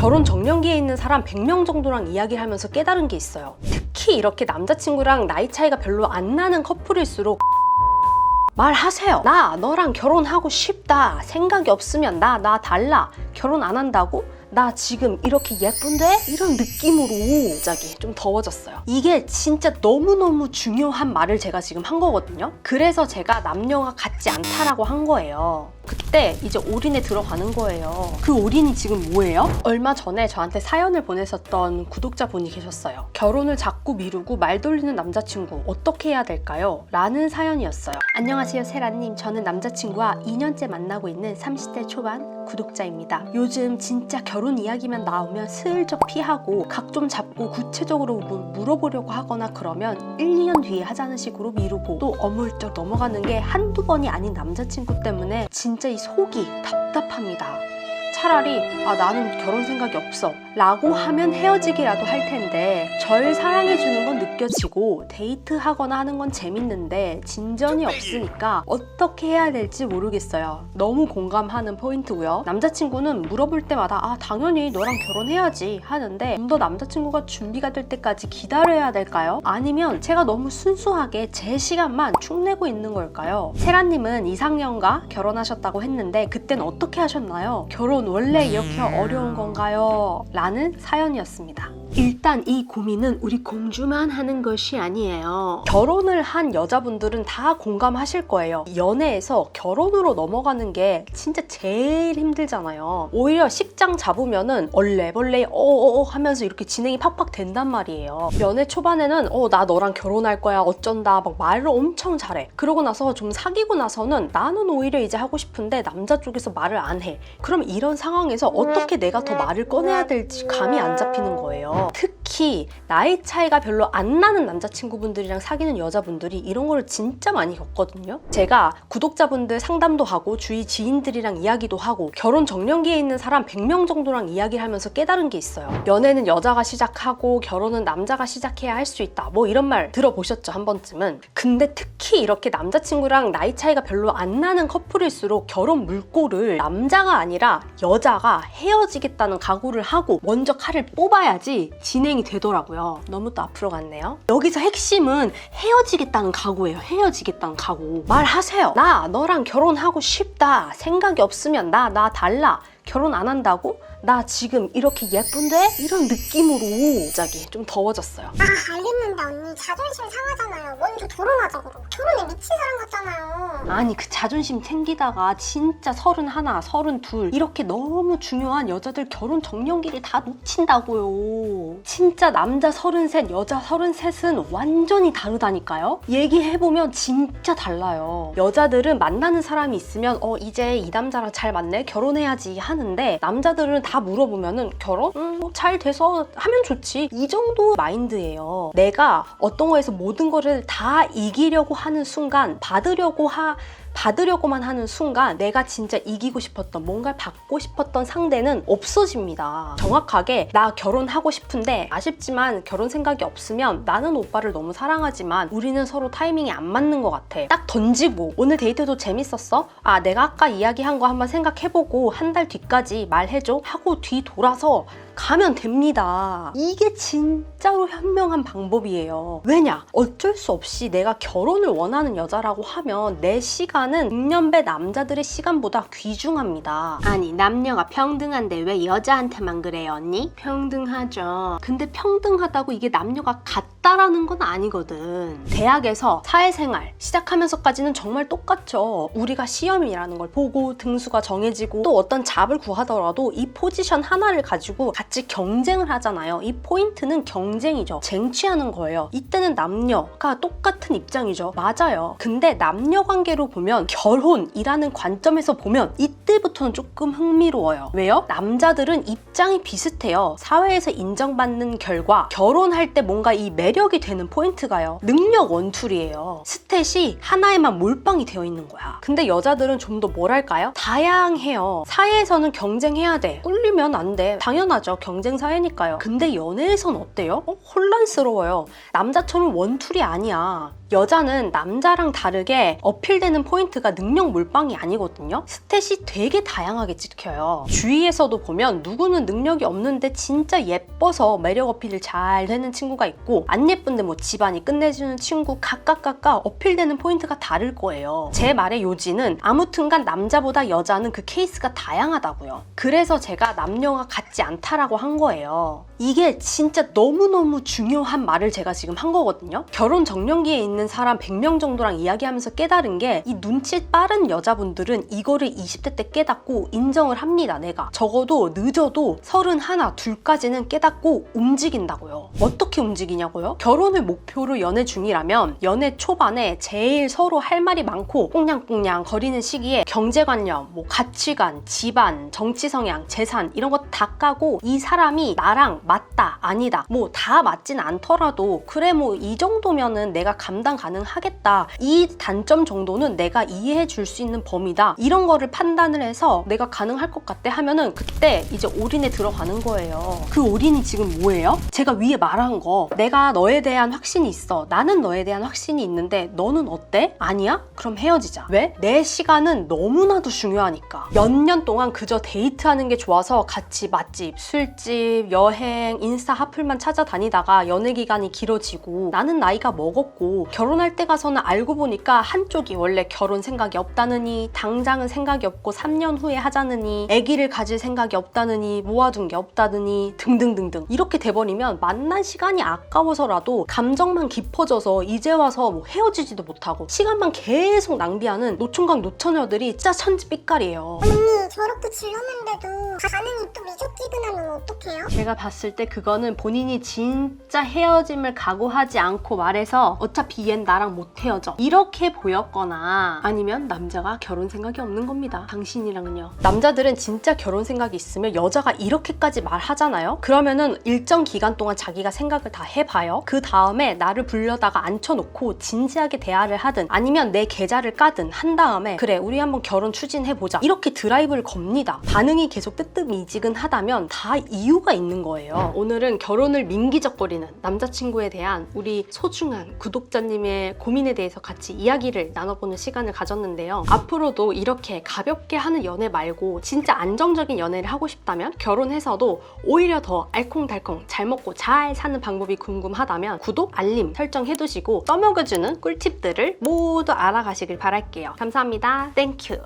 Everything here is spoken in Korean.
결혼 정년기에 있는 사람 100명 정도랑 이야기를 하면서 깨달은 게 있어요. 특히 이렇게 남자친구랑 나이 차이가 별로 안 나는 커플일수록 말하세요. 나 너랑 결혼하고 싶다. 생각이 없으면 나 달라. 결혼 안 한다고? 나 지금 이렇게 예쁜데? 이런 느낌으로 갑자기 좀 더워졌어요. 이게 진짜 너무너무 중요한 말을 제가 지금 한 거거든요. 그래서 제가 남녀가 같지 않다라고 한 거예요. 그때 이제 올인에 들어가는 거예요. 그 올인이 지금 뭐예요? 얼마 전에 저한테 사연을 보내셨던 구독자분이 계셨어요. 결혼을 자꾸 미루고 말 돌리는 남자친구 어떻게 해야 될까요? 라는 사연이었어요. 안녕하세요 세라님. 저는 남자친구와 2년째 만나고 있는 30대 초반 구독자입니다. 요즘 진짜 결혼 이야기만 나오면 슬쩍 피하고 각 좀 잡고 구체적으로 물어보려고 하거나 그러면 1, 2년 뒤에 하자는 식으로 미루고 또 어물쩍 넘어가는 게 한두 번이 아닌 남자친구 때문에 진짜 이 속이 답답합니다. 차라리 나는 결혼 생각이 없어 라고 하면 헤어지기라도 할 텐데 절 사랑해주는 건 느껴지고 데이트하거나 하는 건 재밌는데 진전이 없으니까 어떻게 해야 될지 모르겠어요. 너무 공감하는 포인트고요. 남자친구는 물어볼 때마다 당연히 너랑 결혼해야지 하는데 좀 더 남자친구가 준비가 될 때까지 기다려야 될까요? 아니면 제가 너무 순수하게 제 시간만 축내고 있는 걸까요? 세라님은 이상형과 결혼하셨다고 했는데 그땐 어떻게 하셨나요? 결혼 원래 이렇게 어려운 건가요? 라는 사연이었습니다. 일단 이 고민은 우리 공주만 하는 것이 아니에요. 결혼을 한 여자분들은 다 공감하실 거예요. 연애에서 결혼으로 넘어가는 게 진짜 제일 힘들잖아요. 오히려 식장 잡으면은 얼레벌레 하면서 이렇게 진행이 팍팍 된단 말이에요. 연애 초반에는 나 너랑 결혼할 거야 어쩐다 막 말을 엄청 잘해. 그러고 나서 좀 사귀고 나서는 나는 오히려 이제 하고 싶은데 남자 쪽에서 말을 안 해. 그럼 이런 상황에서 어떻게 내가 더 말을 꺼내야 될지 감이 안 잡히는 거예요. 특히 나이 차이가 별로 안 나는 남자친구분들이랑 사귀는 여자분들이 이런 걸 진짜 많이 겪거든요. 제가 구독자분들 상담도 하고 주위 지인들이랑 이야기도 하고 결혼 정년기에 있는 사람 100명 정도랑 이야기를 하면서 깨달은 게 있어요. 연애는 여자가 시작하고 결혼은 남자가 시작해야 할 수 있다. 뭐 이런 말 들어보셨죠 한 번쯤은. 근데 특히 이렇게 남자친구랑 나이 차이가 별로 안 나는 커플일수록 결혼 물꼬를 남자가 아니라 여자가 헤어지겠다는 각오를 하고 먼저 칼을 뽑아야지 진행이 되더라고요. 너무 또 앞으로 갔네요. 여기서 핵심은 헤어지겠다는 각오예요. 헤어지겠다는 각오. 말하세요. 나 너랑 결혼하고 싶다. 생각이 없으면 나 달라. 결혼 안 한다고? 나 지금 이렇게 예쁜데? 이런 느낌으로 갑자기 좀 더워졌어요. 알겠는데 언니 자존심 상하잖아요. 먼저 결혼하자 그럼. 결혼에 미친 사람 같잖아요. 아니 그 자존심 챙기다가 진짜 31, 32 이렇게 너무 중요한 여자들 결혼 정년기를 다 놓친다고요. 진짜 남자 33, 여자 33은 완전히 다르다니까요. 얘기해보면 진짜 달라요. 여자들은 만나는 사람이 있으면 이제 이 남자랑 잘 맞네? 결혼해야지 하는데 남자들은 다 물어보면은 결혼? 잘 돼서 하면 좋지. 이 정도 마인드예요. 내가 어떤 거에서 모든 거를 다 이기려고 하는 순간 받으려고만 하는 순간 내가 진짜 이기고 싶었던 뭔가를 받고 싶었던 상대는 없어집니다. 정확하게 나 결혼하고 싶은데 아쉽지만 결혼 생각이 없으면 나는 오빠를 너무 사랑하지만 우리는 서로 타이밍이 안 맞는 것 같아. 딱 던지고 오늘 데이트도 재밌었어? 내가 아까 이야기한 거 한번 생각해보고 한 달 뒤까지 말해줘 하고 뒤 돌아서 가면 됩니다. 이게 진짜로 현명한 방법이에요. 왜냐? 어쩔 수 없이 내가 결혼을 원하는 여자라고 하면 내 시간은 중년배 남자들의 시간보다 귀중합니다. 아니 남녀가 평등한데 왜 여자한테만 그래요 언니? 평등하죠. 근데 평등하다고 이게 남녀가 같다라는 건 아니거든. 대학에서 사회생활 시작하면서까지는 정말 똑같죠. 우리가 시험이라는 걸 보고 등수가 정해지고 또 어떤 잡을 구하더라도 이 포지션 하나를 가지고 같이 경쟁을 하잖아요. 이 포인트는 경쟁이죠. 쟁취하는 거예요. 이때는 남녀가 똑같은 입장이죠. 맞아요. 근데 남녀 관계로 보면 결혼이라는 관점에서 보면 이때부터는 조금 흥미로워요. 왜요? 남자들은 입장이 비슷해요. 사회에서 인정받는 결과 결혼할 때 뭔가 이 매력이 되는 포인트가요. 능력 원툴이에요. 스탯이 하나에만 몰빵이 되어 있는 거야. 근데 여자들은 좀 더 뭐랄까요? 다양해요. 사회에서는 경쟁해야 돼. 꿀리면 안 돼. 당연하죠. 경쟁 사회니까요. 근데 연애에선 어때요? 혼란스러워요. 남자처럼 원툴이 아니야. 여자는 남자랑 다르게 어필되는 포인트가 능력 몰빵이 아니거든요. 스탯이 되게 다양하게 찍혀요. 주위에서도 보면 누구는 능력이 없는데 진짜 예뻐서 매력 어필을 잘 되는 친구가 있고, 안 예쁜데 뭐 집안이 끝내주는 친구, 각각 어필되는 포인트가 다를 거예요. 제 말의 요지는 아무튼간 남자보다 여자는 그 케이스가 다양하다고요. 그래서 제가 남녀가 같지 않다라고 한 거예요. 이게 진짜 너무너무 중요한 말을 제가 지금 한 거거든요. 결혼 정년기에 있는 사람 100명 정도랑 이야기하면서 깨달은 게, 이 눈치 빠른 여자분들은 이거를 20대 때 깨닫고 인정을 합니다. 내가 적어도 늦어도 31, 2까지는 깨닫고 움직인다고요. 어떻게 움직이냐고요? 결혼을 목표로 연애 중이라면 연애 초반에 제일 서로 할 말이 많고 꽁냥꽁냥 거리는 시기에 경제관념, 뭐 가치관, 집안, 정치 성향, 재산 이런 거 다 까고, 이 사람이 나랑 맞다, 아니다, 뭐 다 맞진 않더라도 그래 뭐 이 정도면은 내가 감당 가능하겠다, 이 단점 정도는 내가 이해해 줄 수 있는 범위다, 이런 거를 판단을 해서 내가 가능할 것 같대 하면은 그때 이제 올인에 들어가는 거예요. 그 올인이 지금 뭐예요? 제가 위에 말한 거, 내가 너에 대한 확신이 있어, 나는 너에 대한 확신이 있는데 너는 어때? 아니야? 그럼 헤어지자. 왜? 내 시간은 너무나도 중요하니까. 몇 년 동안 그저 데이트하는 게 좋아서 같이 맛집, 술집, 여행, 인스타 하플만 찾아다니다가 연애 기간이 길어지고 나는 나이가 먹었고 결혼할 때 가서는 알고 보니까 한쪽이 원래 결혼 생각이 없다느니, 당장은 생각이 없고 3년 후에 하자느니, 아기를 가질 생각이 없다느니, 모아둔 게 없다느니 등등등등, 이렇게 돼버리면 만난 시간이 아까워서라도 감정만 깊어져서 이제 와서 뭐 헤어지지도 못하고 시간만 계속 낭비하는 노총각 노처녀들이 진짜 천지빛깔이에요. 언니 저렇게 질렀는데도 반응이 또 미적지근하면 어떡해요? 제가 봤을 때 그거는 본인이 진짜 헤어짐을 각오하지 않고 말해서 어차피 얜 나랑 못 헤어져, 이렇게 보였거나, 아니면 남자가 결혼 생각이 없는 겁니다. 당신이랑은요. 남자들은 진짜 결혼 생각이 있으면 여자가 이렇게까지 말하잖아요. 그러면은 일정 기간 동안 자기가 생각을 다 해봐요. 그 다음에 나를 불러다가 앉혀놓고 진지하게 대화를 하든 아니면 내 계좌를 까든 한 다음에 그래 우리 한번 결혼 추진해보자, 이렇게 드라이브를 겁니다. 반응이 계속 뜨뜻미지근하다면 다 이유가 있는 거예요. 오늘은 결혼을 민기적거리는 남자친구에 대한 우리 소중한 구독자님의 고민에 대해서 같이 이야기를 나눠보는 시간을 가졌는데요. 앞으로도 이렇게 가볍게 하는 연애 말고 진짜 안정적인 연애를 하고 싶다면, 결혼해서도 오히려 더 알콩달콩 잘 먹고 잘 사는 방법이 궁금하다면 구독, 알림 설정해두시고 써먹여주는 꿀팁들을 모두 알아가시길 바랄게요. 감사합니다. 땡큐.